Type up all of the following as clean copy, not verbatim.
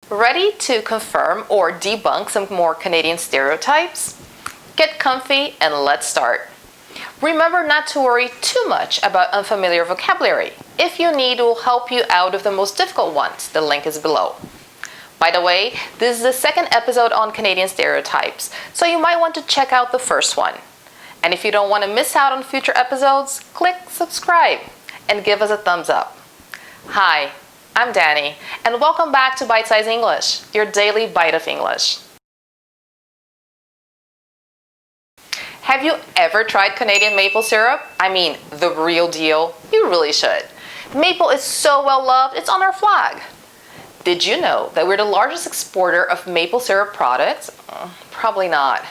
Ready to confirm or debunk some more Canadian stereotypes? Get comfy and let's start. Remember not to worry too much about unfamiliar vocabulary. If you need, we'll help you out of the most difficult ones. The link is below. By the way, this is the second episode on Canadian stereotypes, so you might want to check out the first one. And if you don't want to miss out on future episodes, click subscribe and give us a thumbs up. Hi, I'm Danny, and welcome back to Byte Size English, your daily bite of English. Have you ever tried Canadian maple syrup? I mean, the real deal? You really should. Maple is so well loved, it's on our flag. Did you know that we're the largest exporter of maple syrup products? Probably not.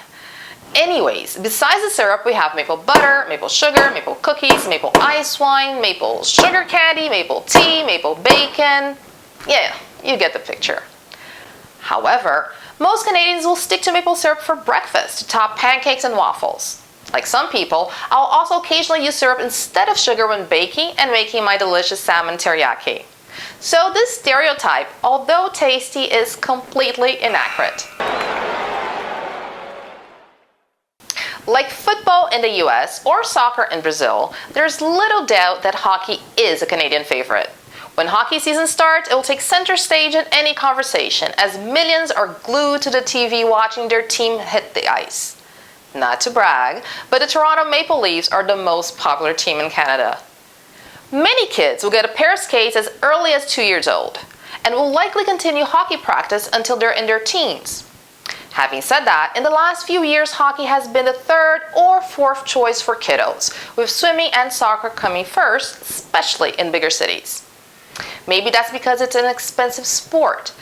Anyways, besides the syrup, we have maple butter, maple sugar, maple cookies, maple ice wine, maple sugar candy, maple tea, maple bacon. Yeah, you get the picture. However, most Canadians will stick to maple syrup for breakfast to top pancakes and waffles. Like some people, I'll also occasionally use syrup instead of sugar when baking and making my delicious salmon teriyaki. So this stereotype, although tasty, is completely inaccurate. Like football in the US or soccer in Brazil, there's little doubt that hockey is a Canadian favorite. When hockey season starts, it will take center stage in any conversation as millions are glued to the TV watching their team hit the ice. Not to brag, but the Toronto Maple Leafs are the most popular team in Canada. Many kids will get a pair of skates as early as 2 years old and will likely continue hockey practice until they're in their teens. Having said that, in the last few years, hockey has been the third or fourth choice for kiddos, with swimming and soccer coming first, especially in bigger cities. Maybe that's because it's an expensive sport.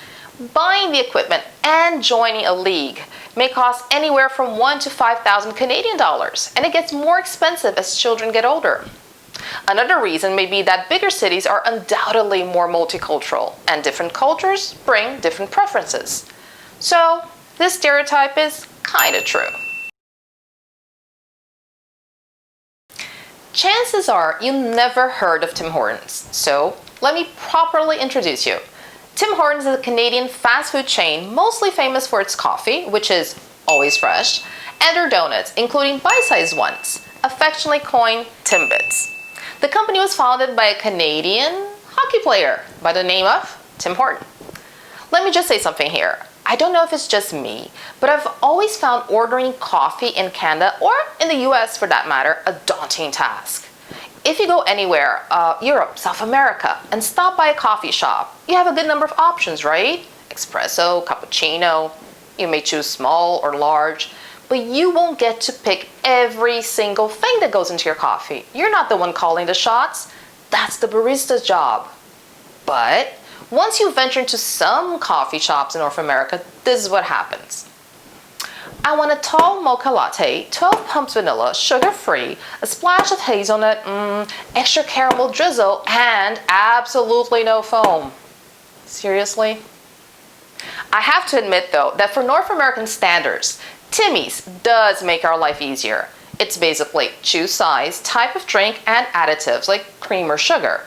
Buying the equipment and joining a league may cost anywhere from $1,000 to $5,000 Canadian dollars, and it gets more expensive as children get older. Another reason may be that bigger cities are undoubtedly more multicultural, and different cultures bring different preferences. So, this stereotype is kinda true. Chances are you never heard of Tim Hortons, so let me properly introduce you. Tim Hortons is a Canadian fast food chain mostly famous for its coffee, which is always fresh, and their donuts, including bite-sized ones, affectionately coined timbits. The company was founded by a Canadian hockey player by the name of Tim Horton. Let me just say something here. I don't know if it's just me, but I've always found ordering coffee in Canada, or in the US for that matter, a daunting task. If you go anywhere, Europe, South America, and stop by a coffee shop, you have a good number of options, right? Espresso, cappuccino, you may choose small or large, but you won't get to pick every single thing that goes into your coffee. You're not the one calling the shots. That's the barista's job. But once you venture into some coffee shops in North America, this is what happens. I want a tall mocha latte, 12 pumps vanilla, sugar-free, a splash of hazelnut, extra caramel drizzle, and absolutely no foam. Seriously? I have to admit, though, that for North American standards, Timmy's does make our life easier. It's basically choose size, type of drink, and additives like cream or sugar.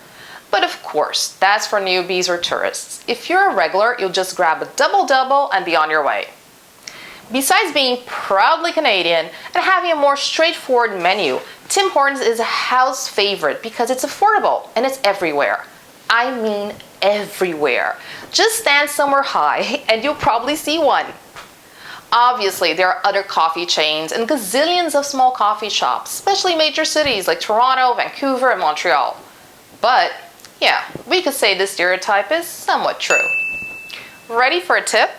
But of course, that's for newbies or tourists. If you're a regular, you'll just grab a double-double and be on your way. Besides being proudly Canadian and having a more straightforward menu, Tim Hortons is a house favorite because it's affordable and it's everywhere. I mean everywhere. Just stand somewhere high and you'll probably see one. Obviously, there are other coffee chains and gazillions of small coffee shops, especially major cities like Toronto, Vancouver, and Montreal. But, yeah, we could say this stereotype is somewhat true. Ready for a tip?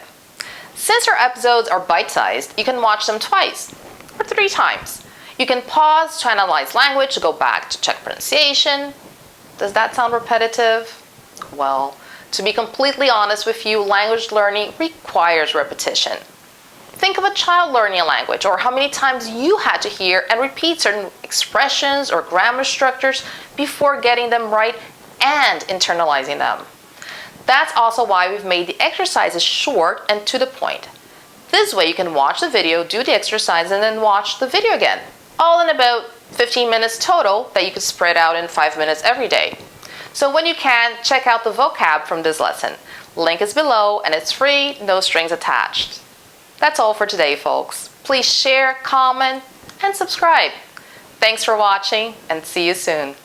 Since our episodes are bite-sized, you can watch them twice or 3 times. You can pause to analyze language, to go back to check pronunciation. Does that sound repetitive? Well, to be completely honest with you, language learning requires repetition. Think of a child learning a language, or how many times you had to hear and repeat certain expressions or grammar structures before getting them right and internalizing them. That's also why we've made the exercises short and to the point. This way you can watch the video, do the exercise, and then watch the video again, all in about 15 minutes total that you could spread out in 5 minutes every day. So when you can, check out the vocab from this lesson. Link is below and it's free, no strings attached. That's all for today, folks. Please share, comment, and subscribe. Thanks for watching and see you soon.